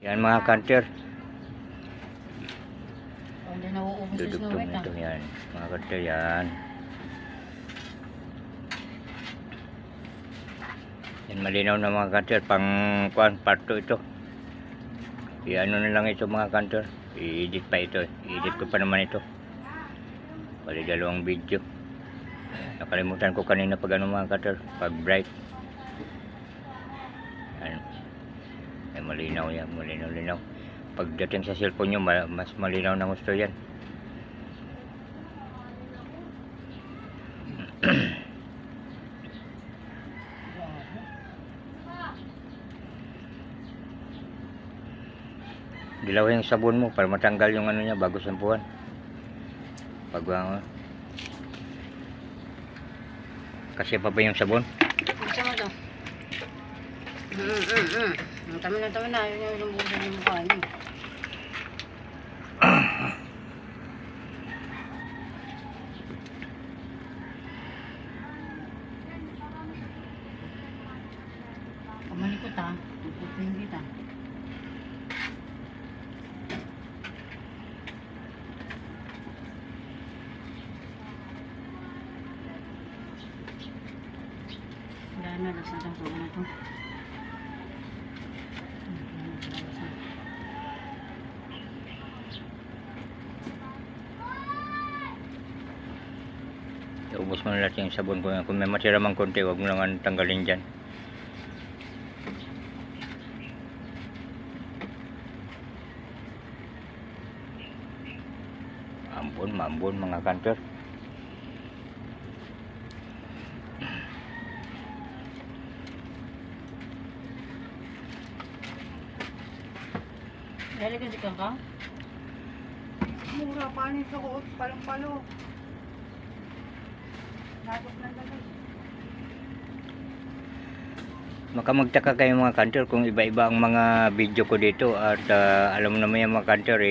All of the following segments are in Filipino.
Yan mga kanter. Hindi nauubos yung Dudugtong Snow White ito yan. Mga kanter yan. Yan malinaw na mga kanter. Pang kuan part 2 ito. I-ano na lang ito mga kanter. I-edit pa ito. I-edit ko pa naman ito. Bali dalawang video. Nakalimutan ko kanina pag ano mga kanter. Pag bright. Yan. Yan malinaw yan. Malinaw-linaw. Pagdating sa cellphone nyo, mas malinaw na gusto yan. Dilaw yung sabon mo para matanggal yung ano niya bago sampuan. Pag kasi pa ba yung sabon? Gusto mo to? Tama na. Yun yung lumbusan yung mukha niya. Kamalikot ha. Tututin kita. Wala na. Lasa lang sa na to. Ubos mo na lahat yung sabon ko. Kung may matira mang konti, huwag mo naman tanggalin dyan. Mambon mga kanter. Dali ka si Kangkang? Mura pa sa kuot, palang-palo. Nagok lang dali. Makamagtaka kayo mga kanter kung iba-iba ang mga video ko dito. At alam mo naman yung mga kanter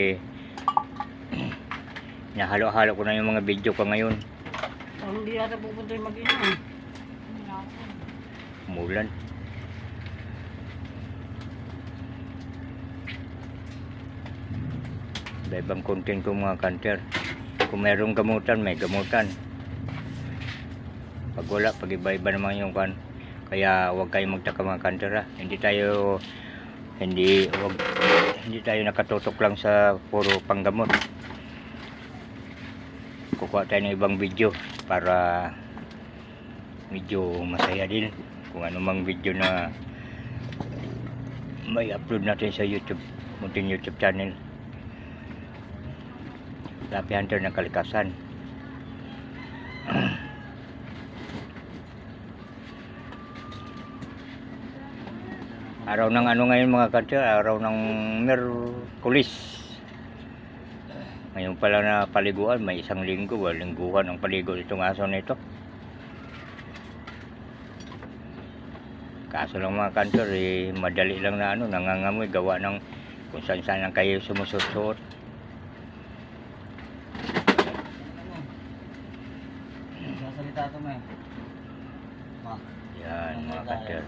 nahalo-halo ko na yung mga video ko ngayon. Parang hindi yata pupunta yung mag-ina. Umulan. Iba-ibang content ko mga kanter. Kung mayroong gamutan, may gamutan. Pag wala, pag iba-iba naman yung kan. Kaya huwag kayong magtaka mga kanter ha. Hindi tayo nakatutok lang sa puro panggamot. Kukuha tayo ng ibang video para medyo masaya din kung anumang video na may upload natin sa YouTube, munting YouTube channel. Lapi Hunter ng Kalikasan. Araw ng ano ngayon mga kanter, araw ng Miyerkules. Ngayon pala na paliguan, may isang linggo, lingguhan ang paligo itong aso na ito. Kaso lang mga kanter, madali lang na ano, nangangamoy, gawa ng kung saan lang kayo sumusuot. Sasalita ito may. Yan mga kanter.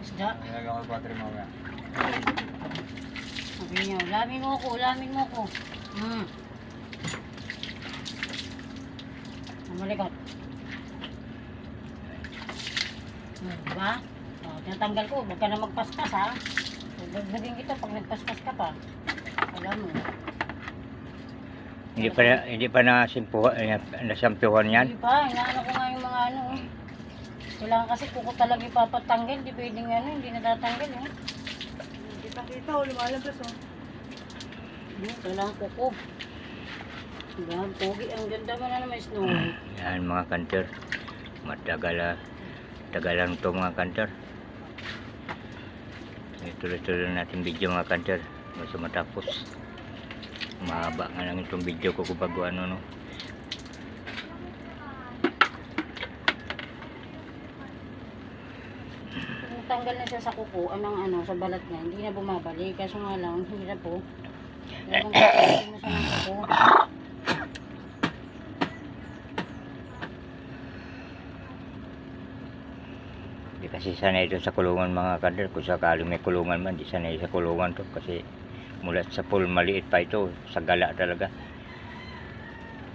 Isda. Nilagawa ko battery mo nga. Sabi niya, ulamin mo ko. Malikot. Diba? O, tinatanggal ko. Huwag ka na magpaskas ha. Huwag kita pag nagpaskas ka pa. Alam mo. Hindi pa nasampuhan yan. Hindi pa. Inaano ko nga yung mga ano. Kailangan kasi kuko talaga ipapatanggal. Hindi pwedeng ano. Hindi natatanggal eh. Kita-kita o lumalabas o. Kailangan kuko. Diba? Pogi. Ang ganda mo na naman Snow White. Yan mga kanter. Tagalan to mga kanter. Tuloy-tuloy natin video mga kanter. Basta matapos. Mahaba nga lang itong video ko kung bago ano no. Tanggal na siya sa kuko, ano, sa balat niya, hindi na bumabalik. Kaso nga lang, hirap po. Kung tanggalin mo siya ng kuko. Hindi Kasi sanay ito sa kulungan mga kader. Kung sakaling may kulungan man, di sanay sa kulungan to. Kasi mula sa pool, maliit pa ito. Sa gala talaga.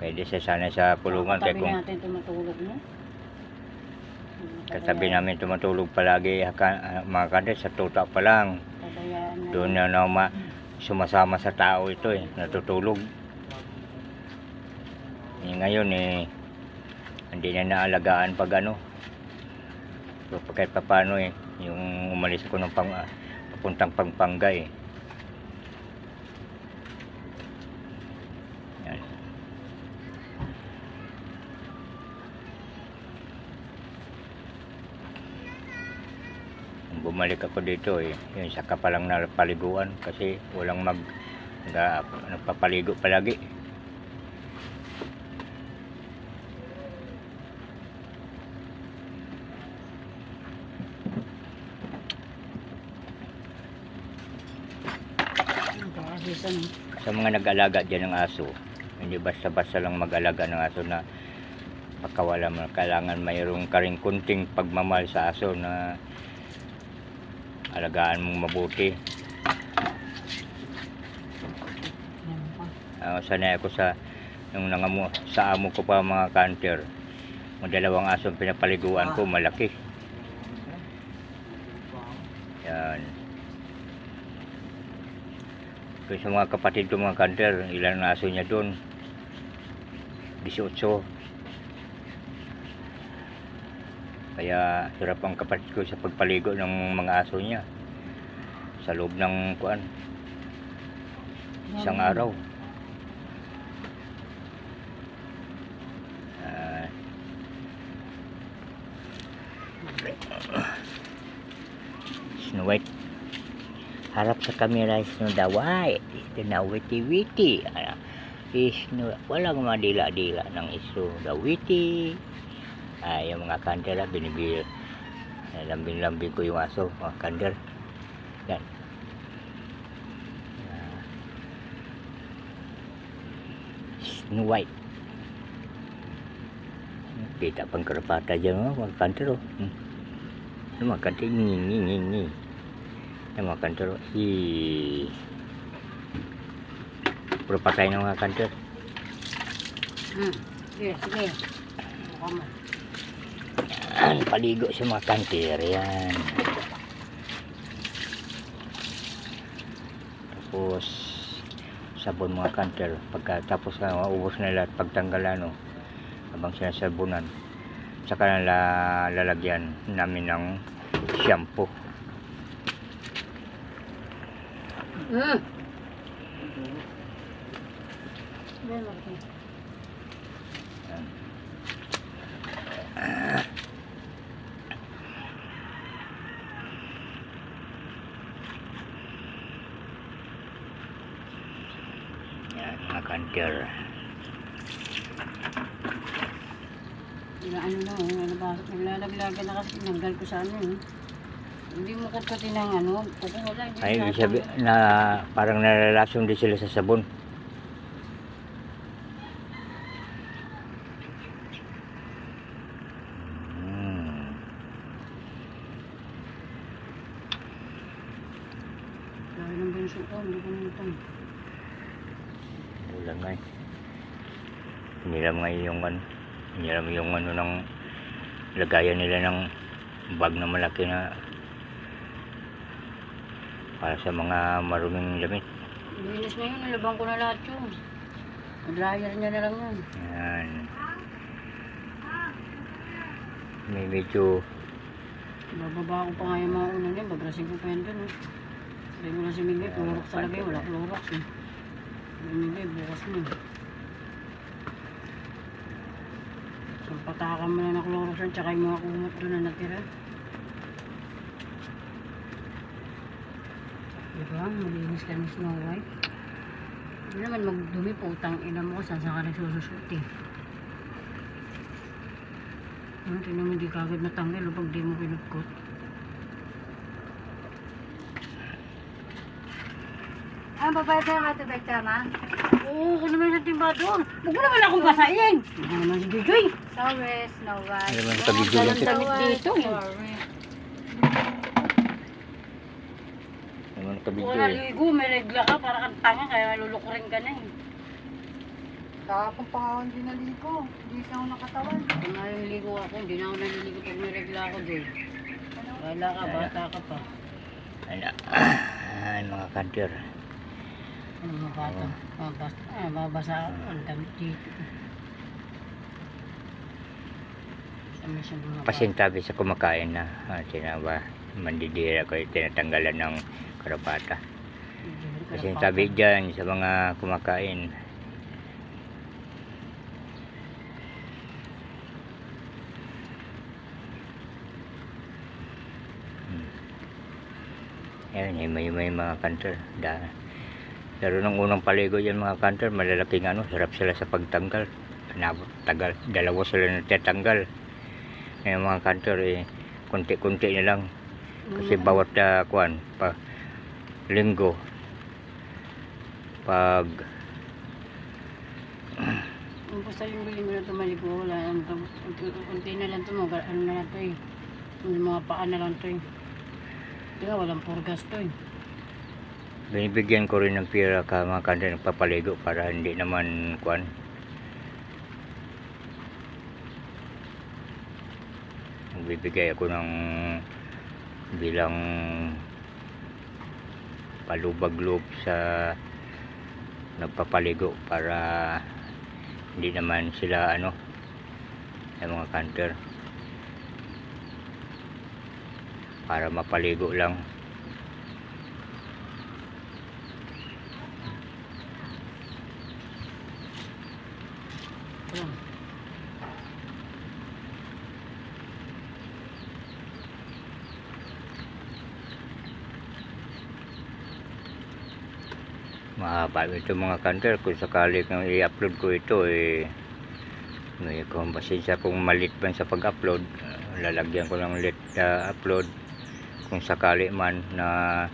Kaya di siya sanay sa kulungan. Kaya Katabi kung natin tumutulog mo. katabi namin tumutulog palagi mga kader, sa tuta pa lang. Pabayaan na. Doon na sumasama sa tao ito natutulog. Ngayon hindi na naalagaan pag ano. So kahit paano yung umalis ko ng papuntang Pampanga Yan. Bumalik ako dito yun saka palang napaliguan kasi walang nagpapaligo palagi. Sa mga nag-alaga dyan ng aso, hindi basta-basta lang mag-alaga ng aso na pagkawala mo. Kailangan mayroong karing kunting pagmamahal sa aso na alagaan mong mabuti. Sanay ako sa amo ko pa mga kanter. Ang dalawang aso pinapaliguan ko malaki. Yan. Kaya sa mga kapatid ko mga kanter, ilan ang aso niya doon? 18. Kaya hirap ang kapatid ko sa pagpaligo ng mga aso niya. Sa loob ng isang araw. Snow White. Harap sa kamera Snow White. Ito na witi-witi. Walang madila-dila ng Snow White. Yung mga kanter binibili. Lambing-lambing ko yung aso, mga kanter. Yan. Snow White. Kita pang karapata dyan mga kanter. Yung mga kanter, ngi. Yung mga kanter, puro patay ng mga kanter. Sige. Mukha mo. Paligo sa mga kanter. Yan. Tapos sabon mga kanter. Pagkatapos na maubos na lahat, pagtanggalan habang sinasabunan, saka na lalagyan namin ng shampoo. Yan mga kanter. Naglalaglagan na kasi tinanggal ko sa Hindi mo kutkutin ng kuko wala. Ay, ibig sabihin na parang nalalasyon din sila sa sabon. Dahil ng bunso ko, hindi ko nitong. Ulan nga Hiniram yung ng lagayan nila ng bag na malaki na para sa mga maruming damit. Linis na yun, nalabang ko na lahat yun. Dryer niya na lang yun. Yan. May medyo Bababa ko pa nga yung mga unang yan, babrasin ko pa yan dun. Sabi mo na si Mingay, Clorox talaga yun, wala Clorox Si Mingay, bukas mo. So, patakan mo na ng Clorox yan, tsaka yung mga kumot doon na natira. Diba? Malinis ka ng Snow White. Hindi naman magdumi po, utang ina mo saan ka nagsususuti. Tingnan mo hindi kagad natanggal pag di mo pinagkot. Babae tayo matubig tama? Oo, kung naman sa timba doon. Huwag mo naman akong basahin. Huwag naman si Joy. Sorry, Snow White. Ano naman pagigilin Walang damit dito. Sorry. kabidyo Wala eh. ligo, may regla ka, para kang tanga, kaya lulukurin ka na eh. Kahapon pa ako hindi naligo. Hindi siya ako nakatawan. Kung ngayon ligo ako, hindi na ako naliligo pag may regla ako doon. Wala ka, bata ka pa. Ano, mga kanter. Ano mga bata? Mabasa ako, ang damit dito. Sama siya mga bata. Pasintabi sa kumakain na tinaba, mandidira ko tinatanggalan ng karapata. Pasintabi dyan sa mga kumakain. Ayan, may mga kanter. Pero nung unang paligo yan mga kanter, malalaking sarap sila sa pagtanggal. Tagal, dalawa sila natatanggal. Ngayon mga kanter, kunti-kunti na lang. Kasi bawat linggo, pag Kung basta yung bili mo na ito maligo, wala lang ito. Unti na lang ito, ano na lang ito eh. Yung mga paa na lang ito eh. Kaya walang purgas ito eh. binibigyan ko rin ng pira ka mga kanter nagpapaligo para hindi naman nagbibigay ako ng bilang palubag-loob sa nagpapaligo para hindi naman sila yung mga kanter para mapaligo lang. Ayan. Mahaba ito mga kanter. Kung sakali kang i-upload ko ito may kumbasensya kung malit man sa pag-upload, lalagyan ko ng late upload kung sakali man na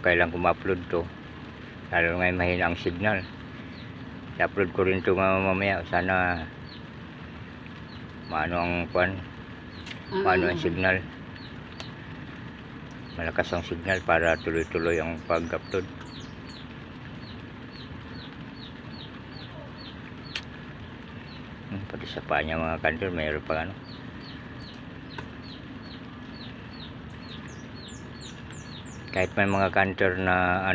kailan ko ma-upload to, lalo ngayon mahina ang signal. I-upload ko rin ito mamaya, sana maano ang maano ang signal, malakas ang signal para tuloy-tuloy ang pag-upload. Pati sa paa niya mga kanter mayroon pa kahit may mga kanter na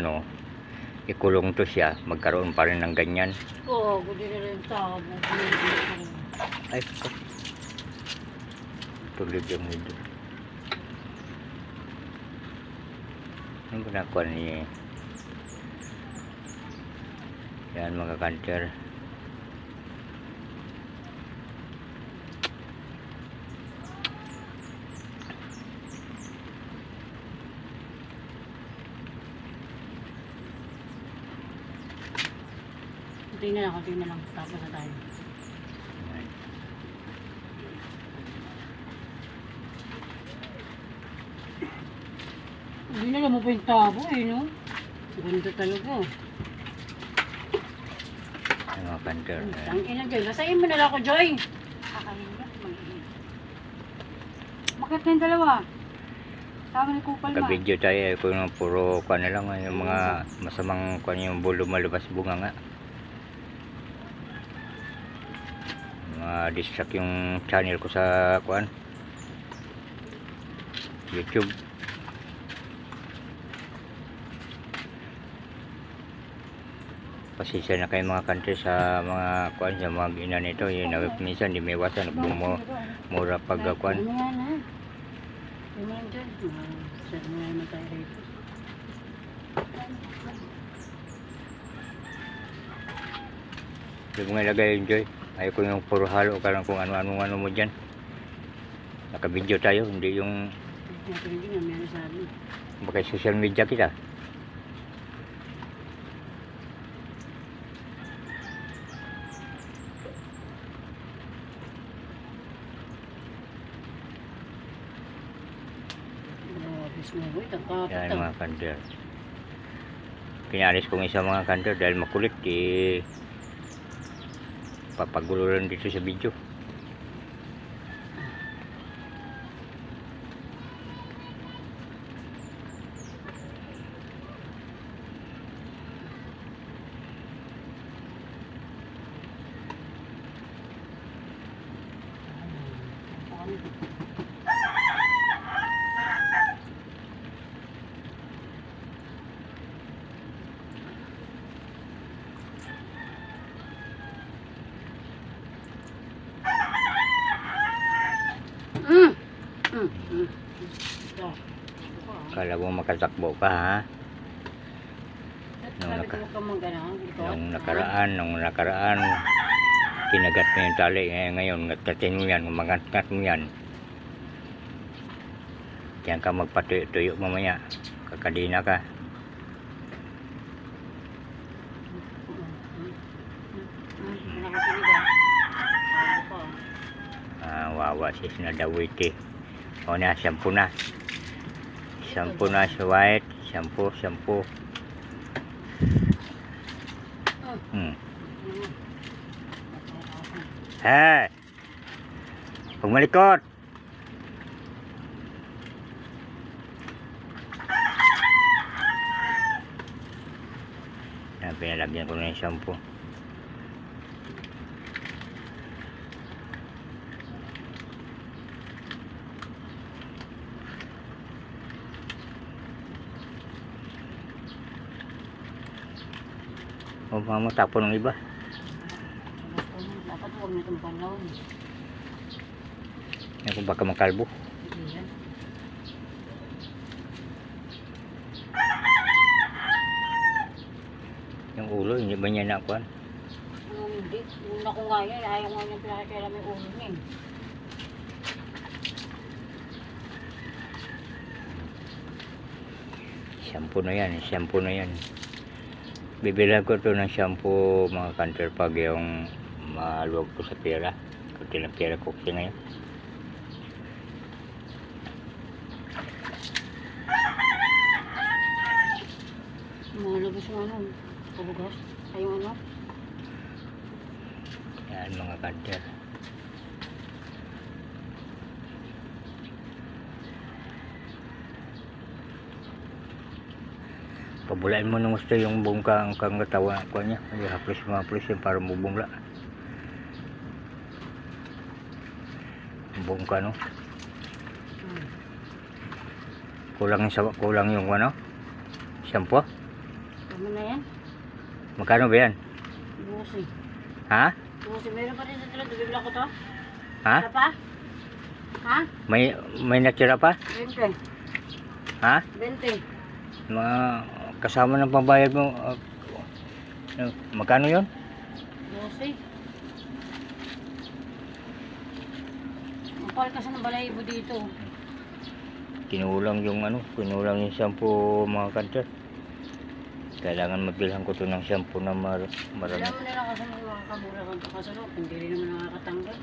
ikulong to siya, magkaroon pa rin ng ganyan. Oo, gusto nila yung tao. Ay, tulid yung ito. Ano ba nakuha niya? Yan mga kanter. Kunti na lang, tapos na tayo. Hindi na lang mo pa yung tabo no? Ganda talaga. Yan mga kanter. Tangina Joy, lasayin mo na lang ako Joy. Kakahinga. Bakit na yung dalawa? Tama ni Kupal ma. Ka-video tayo kung puro na lang yung mga masamang yung bulo malabas bunga nga. Distract yung channel ko sa YouTube. Pasensya na kayo mga kanter sa mga sa mga ina nito, minsan di may iwasan mura pag Ano nga na? Ano nga dyan? Saan nga naman tayo rito? Hindi mo nga ilagay yung Joy. Ayoko yung puro halo ka lang kung ano mo dyan. Naka-video tayo, hindi yung Hindi nga meron sa amin. baka social media kita. Yan mga kanter. Pinalis kong isa mga kanter dahil makulit papagulo lang dito sa video. Ito. Kala mo makatakbo ka ha? Sabi ko ka mag-ano, ito. Nung nakaraan, kinagat mo yung tali. Ngayon, ngatatin mo yan, umangat-ngat mo yan. Diyan ka magpatuyo-tuyo mamaya. Kakadina ka. Nakatinig ah. Ano ko? Wawa sis na dawiti. O na, shampoo na. Shampoo na sa white. Shampoo. Hey! Huwag malikot! Pinalagyan ko na yung shampoo. O mama, tapon ng iba. Dapat huwag na itong panahon. Yan kung baka makalbo. Hindi yan. Yung ulo, hindi ba niya nakuhan? Hindi. Una ko nga yan. Ayaw nga niya pinakikailan may ulo niya. Shampoo na yan. Bibilan ko to ng shampoo mga kanter pag yung maluwag ko sa pera. Kunti lang pera ko kasi ngayon. Malabas yung ano. Kabugas. Ay yung ano. Yan mga kanter. Pabulain mo nung gusto yung buong kang katawan ko niya. Ay, haplos yung para mabungla. Buong ka no. Kulang yung ano? Shampoo? Tama na yan. Magkano ba yan? Busi. Ha? Busi. Meron pa rin sa tila. Bibigla ko to. Ha? Isa pa? Ha? May natira pa? 20. Ha? 20. Kasama ng pambayad mo. Magkano yun? Busi. Kapal kasi ng balahibo dito. Kinulang yung shampoo mga kanter. Kailangan magbilhan ko to ng shampoo na marami. Alam mo na lang kasi makakakamura kang kasalok. Hindi rin naman nakakatanggal.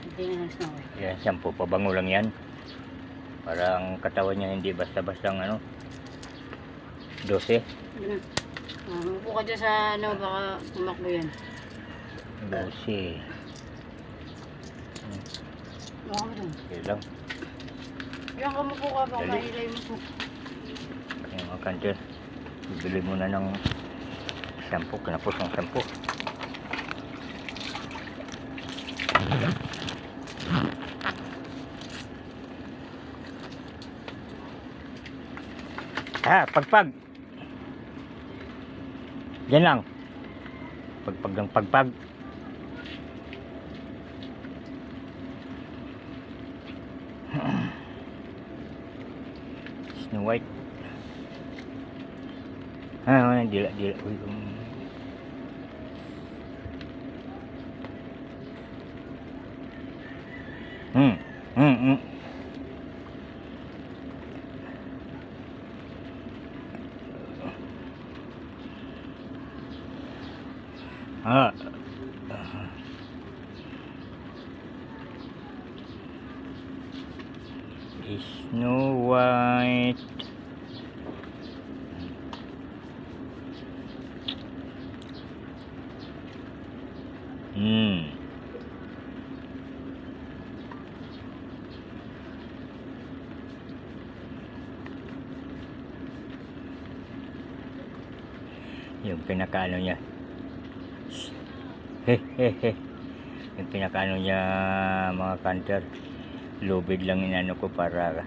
Hindi na lang snow. Yan, shampoo, pabango lang yan. Para ang katawan niya hindi basta-basta 12. Yun na. Upo ka dyan sa ano, baka tumakbo yan. 12. Baka mo dun. Yan lang. Yan ka mupo ka, baka Dali. mahilay mo po. Yung mga kanter, bibili muna ng shampoo. Kinapos ng shampoo. Pagpag. Yan lang. Pagpag ng pagpag. Snow White. Dila. Uy, Snow White. Yung pinakaano niya. Yung pinakaano niya mga kanter, lubid lang inano ko para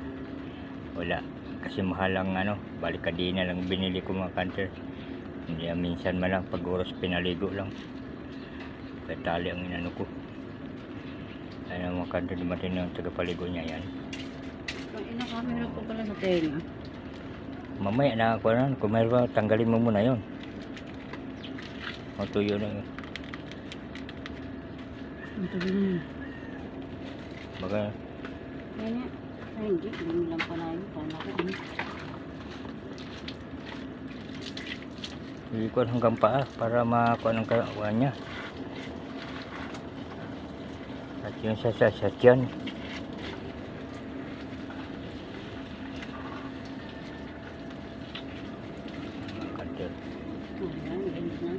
wala. Kasi mahal ang ano, balikadina lang binili ko mga kanter. Hindi minsan man lang pag oras pinaligo lang. Kaya tali ang inano ko. Ayun mga kanter, dumating na yung tagapaligo niya yan. Ang ina camera ko pala sa tenga. Mamaya na ako na, kung mayroon ba, tanggalin mo muna yun. Matuyo na yun. Ang tabi na. Baka Yan yan. Ay hindi, hindi lang pala yun. Kala ko ano. ikot hanggang paa para makuha ng kawan niya. At yun sa tiyan. Kanter. Ayan, ganit na.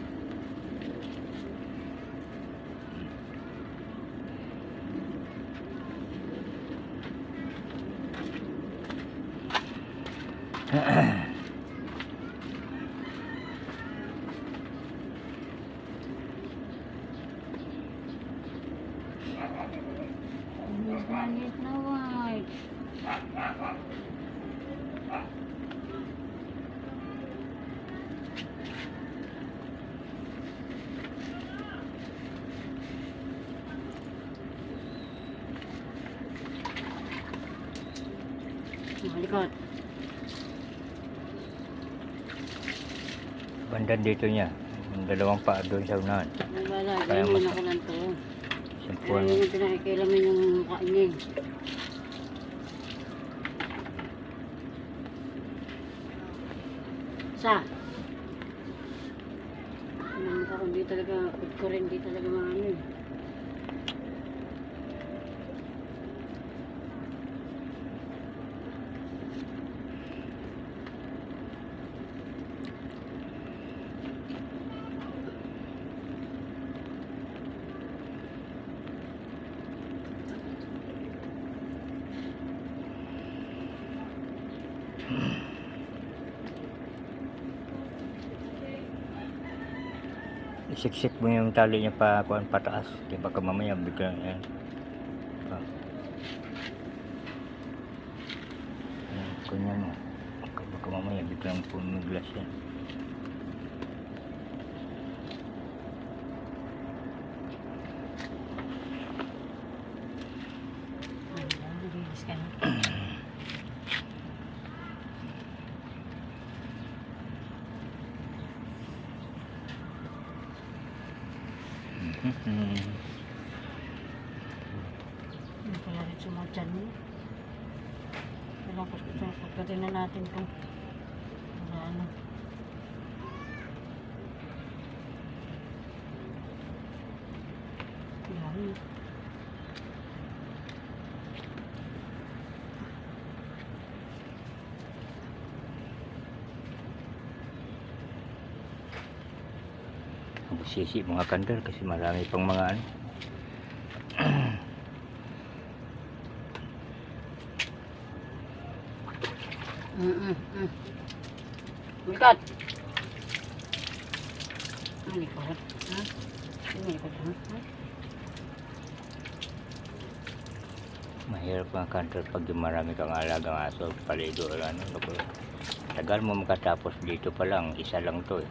Ganit na white. Malikot. Banda dito niya. Yung dalawang paa doon sa unahan. Wala, Kaya ganyan mas- ako lang to. Simpuan. Ayun yung pinakikilamin yung mukha niya eh. Sa? Yung mukha ko hindi talaga, food ko rin hindi talaga maano eh. Isiksik mo yung tali niya pa kuan pataas. Di baka mamaya bigla yan. Ah. Ganyan mo. Baka mamaya biglang pumiglas yan. Ayan, nililis ka na. Hindi pala rin sumadyan mo. Kailangan ko pagkatin na natin ito. Wala ano. Yan. Sisi mga kanter kasi marami pang mga ano. Malikot. Malikot. Ha? Malikot ha? Mahirap mga kanter pag yung marami kang alagang aso, paligo o ano. Tagal mo makatapos dito pa lang, isa lang to eh.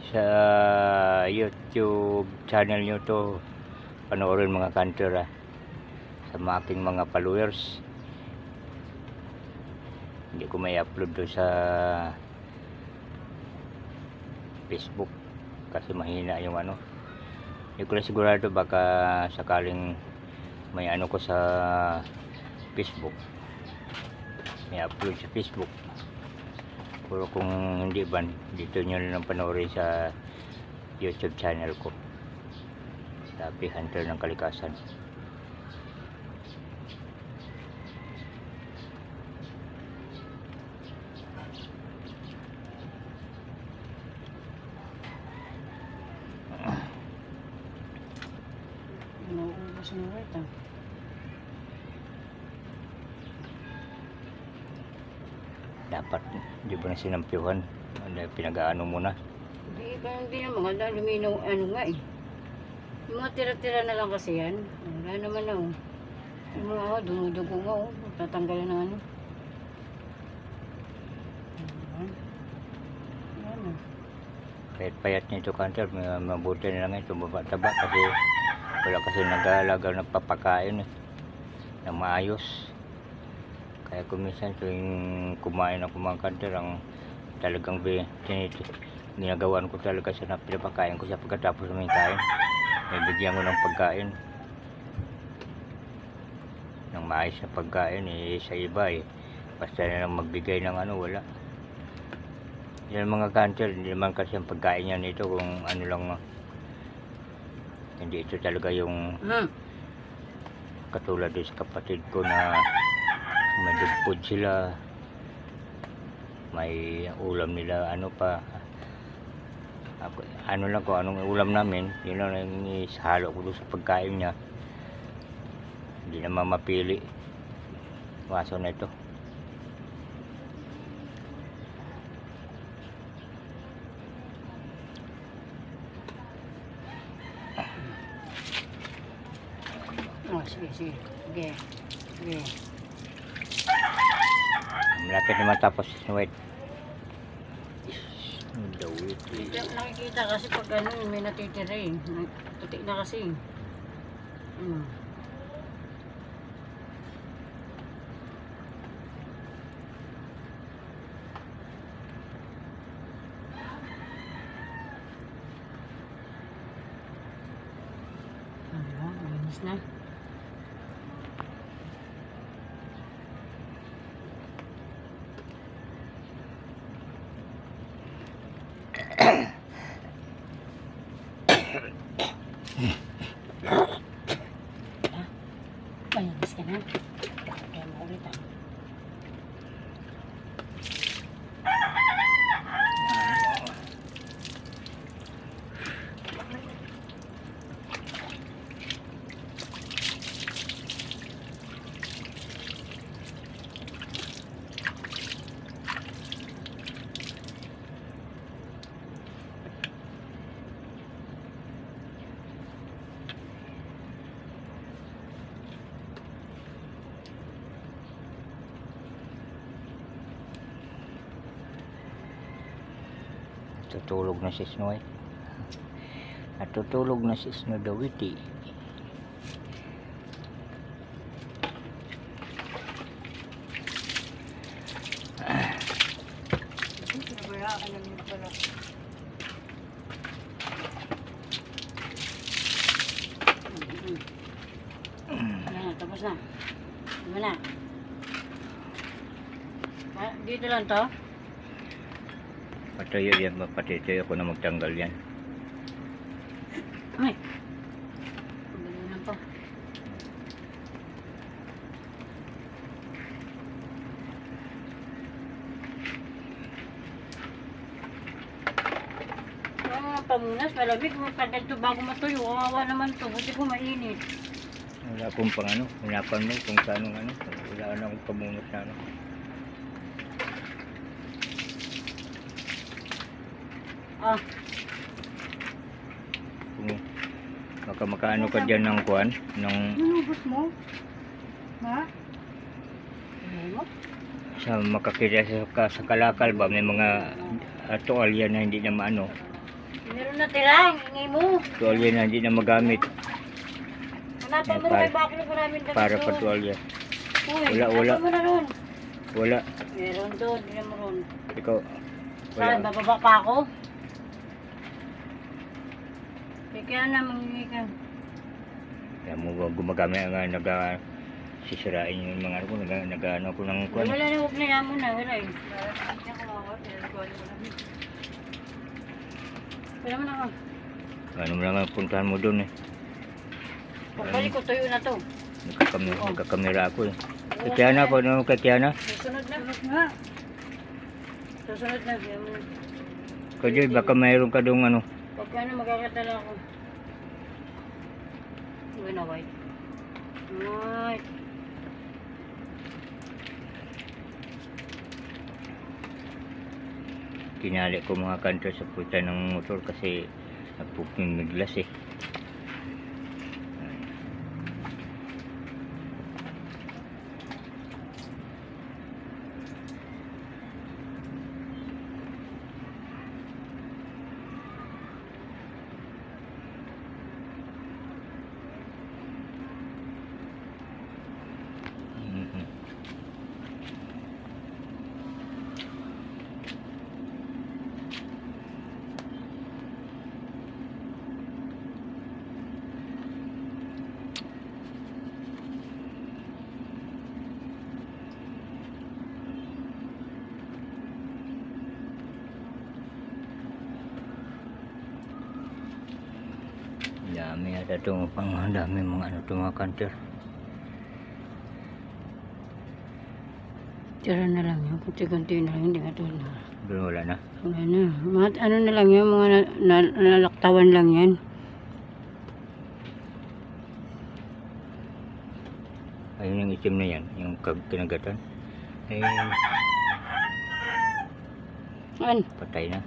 Sa YouTube channel nyo to panoorin mga kanter sa aking mga followers. Hindi ko may upload doon sa Facebook kasi mahina yung ano. Hindi ko na sigurado baka sakaling may ano ko sa Facebook, may upload sa Facebook. Pero kung hindi ba, dito nyo lang panoorin sa YouTube channel ko, Happy Hunter ng Kalikasan. Inuubos Snow White ah. Dapat, di ba na sinampiyuhan? Pinag-aano muna. Hindi na maganda. Luminaw, ano nga eh. Yung mga tira-tira na lang kasi yan. Wala naman na oh. Yung mga dumudugo nga oh. Tatanggalin na ano. Ayan. Ayan oh. Kahit payat nito kanter, mabuti na lang ito, taba kasi wala kasi nag-aalaga, nagpapakain eh, na maayos. Kaya kuminsan tuwing kumain ako mga kanter, ang talagang ginagawan ko talaga siya na pinapakain ko siya pagkatapos may kain. May bigyan ko ng pagkain. Ng maayos na pagkain eh, sa iba eh. Basta na lang magbigay ng ano, wala. Yan mga kanter, hindi naman kasi ang pagkain niya nito kung ano lang. Hindi ito talaga yung katulad din sa kapatid ko na may dog food sila. May ulam nila, ano pa. Ano lang ko, anong ulam namin, yun lang yung ishalo ko doon sa pagkain niya. Hindi naman mapili. Waso na ito. Oh, sige, sige. Sige. Sige. Malapit na matapos si Snow White. Hindi ako nakikita kasi pag ano, may natitira eh. Puti na kasi. Ano, malinis na. Malinis ka na. Kaya mo ulit ah. Tutulog na si Snow White. At tutulog na si Snow Dawiti. Pinabayaan namin pala. Ano na, tapos na. Ano na? Ah, dito lang to? Patayo yan, patitayo ako na magtanggal yan. Ay. Ang galing lang to. Pamunas, malamig, matagal to bago matuyo. Kawawa naman to, buti ko mainit. Wala akong pang ano, hinapan mo kung saan ano, wala na akong pamunot na ano. Ah, Kung baka makaano ka dyan ng kuwan, ng Nunubos mo? Ha? ano mo? sa makakita sa kalakal ba, may mga tuwalya na hindi na maano, Meron na tira, hingi mo. tuwalya na hindi na magamit Hanapan mo na Para- may bakit ko namin dito. para pa tuwalya. Uy, Wala, wala. hanapan mo na ron. Wala, Meron doon, hindi mo ron. ikaw, Saan, wala. bababa pa ako? Kaya na, mangingi ka. Kaya mo ba gumagamit nga sisirain yung mga ano, nag-ano ko ng kuwan. Wala na, huwag na yan mo na, wala eh. Wala mo na ka. Ano mo lang puntahan mo doon eh. Pagbalik ko, tuyo na to. Nagkakamera ako eh. Kay Kiana po, ano kay Kiana? Susunod na. Susunod na. Susunod na. Kaya mo na. Kajoy, baka mayroon ka doon ano. Pagka ano, magkakatala ako. Uwi na, white. Ay. Tinali ko mga kantor sa puta ng motor kasi nagpupimiglas eh. Dami yata itong pang dami mga ano itong mga kantor. Tira na lang yun. Kunti-kunti na lang. Hindi ka tulad na. Doon wala na. Wala na. Mga ano na lang yan. Mga nalalaktawan lang yan. Ayun yung itim na yan. Yung kinagatan. Ay An? patay na.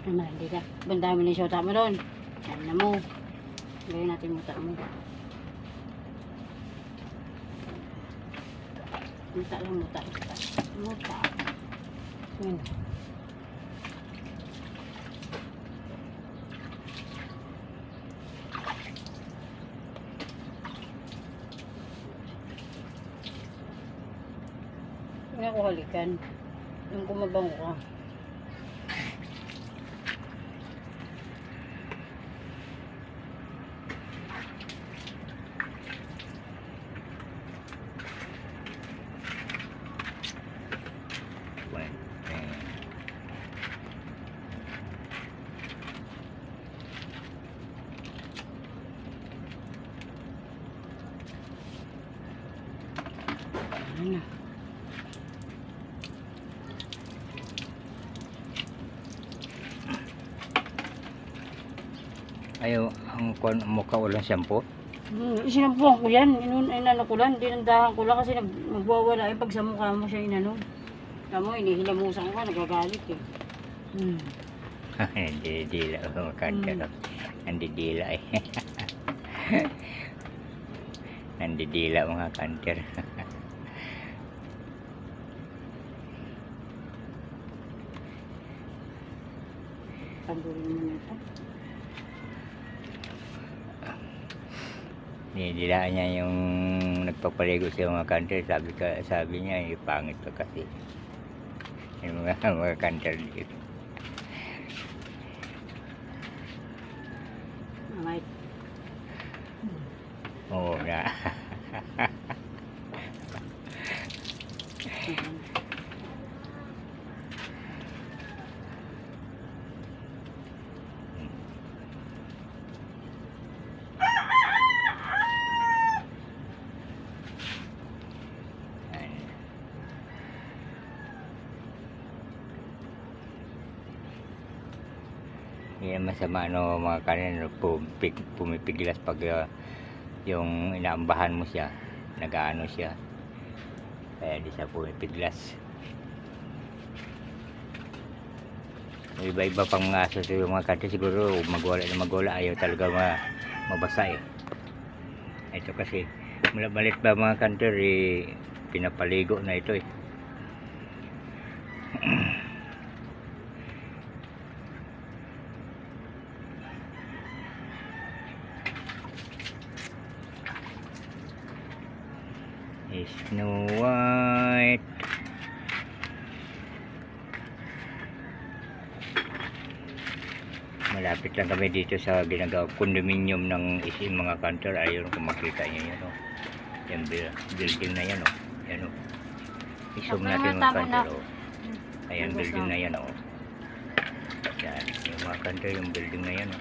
Ano, hindi ka. Banda mo na yung shota mo doon. Yan na mo. Gawin natin muta mo. Muta lang, muta. Muta. Yan. Hindi ako halikan. Yung kumabango ka. Ano? Ayaw, ang mukha walang shampoo. Sinampuhan ko yan. Inano ko lang. Dinandahan ko lang kasi magwawala. Pag sa mukha mo siya inano. Tama, inihilamusan ko. Nagagalit eh. Nandidila mga kantor. Nandidila eh. Nandidila mga kantor. Tandurin mo na ito. Nidilaan niya yung nagpapaligo sa mga kantor. Sabi niya, pangit pa kasi. Yung mga kantor dito. Alright. Oo na. Hindi naman masama no, mga kanin pumipiglas pag yung inaambahan mo siya, nagaano siya, kaya di siya pumipiglas. Iba-iba pang mga aso yung mga kanto, siguro magwala ayaw talaga mabasa eh. Ito kasi malit ba mga kantor eh, pinapaligo na ito eh. Snow White. Malapit lang kami dito sa ginagawa condominium ng isim mga kantor. Ayun kung makita nyo yan o. Yung building na yan o. Yan o. Isum natin mga kantor o. Ayan building na yan o. Yan. Yung mga kantor yung building na yan o.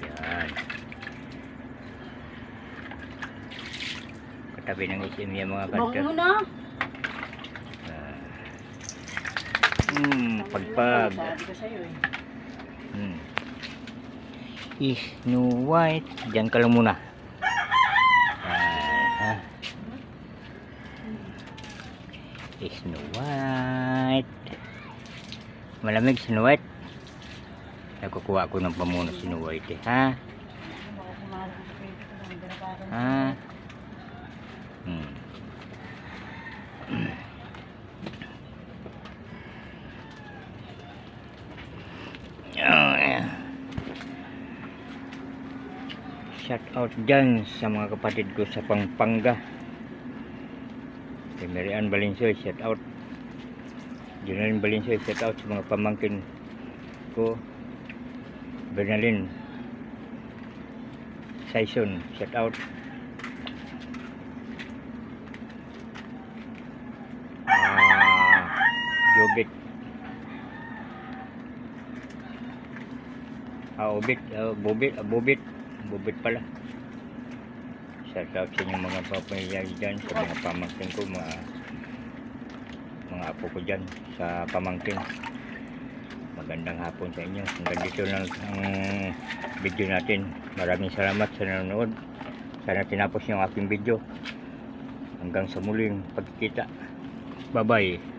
Yan. katabi ng SM yan mga Bang kantor. muna. Pagpag. Sabi ko sa'yo eh. Snow White. Diyan ka lang muna. Ha? Snow White. Malamig Snow White. Nakukuha ko ng pamuno Snow White eh. Ha? Ha? Shout out dyan sa mga kapatid ko sa Pampanga. Kay Marian Valensoy, shout out. Junalyn Valensoy, shout out sa mga pamangkin ko. Bernalyn Saison, shout out. Jobit. Bobit pala. Shout out sa inyong mga papamilya dyan, sa mga pamangkin ko, mga apo ko dyan, sa pamangkin. Magandang hapon sa inyo. Hanggang dito lang ang video natin. Maraming salamat sa nanonood. Sana tinapos niyo ang aking video. Hanggang sa muling pagkikita. Bye bye.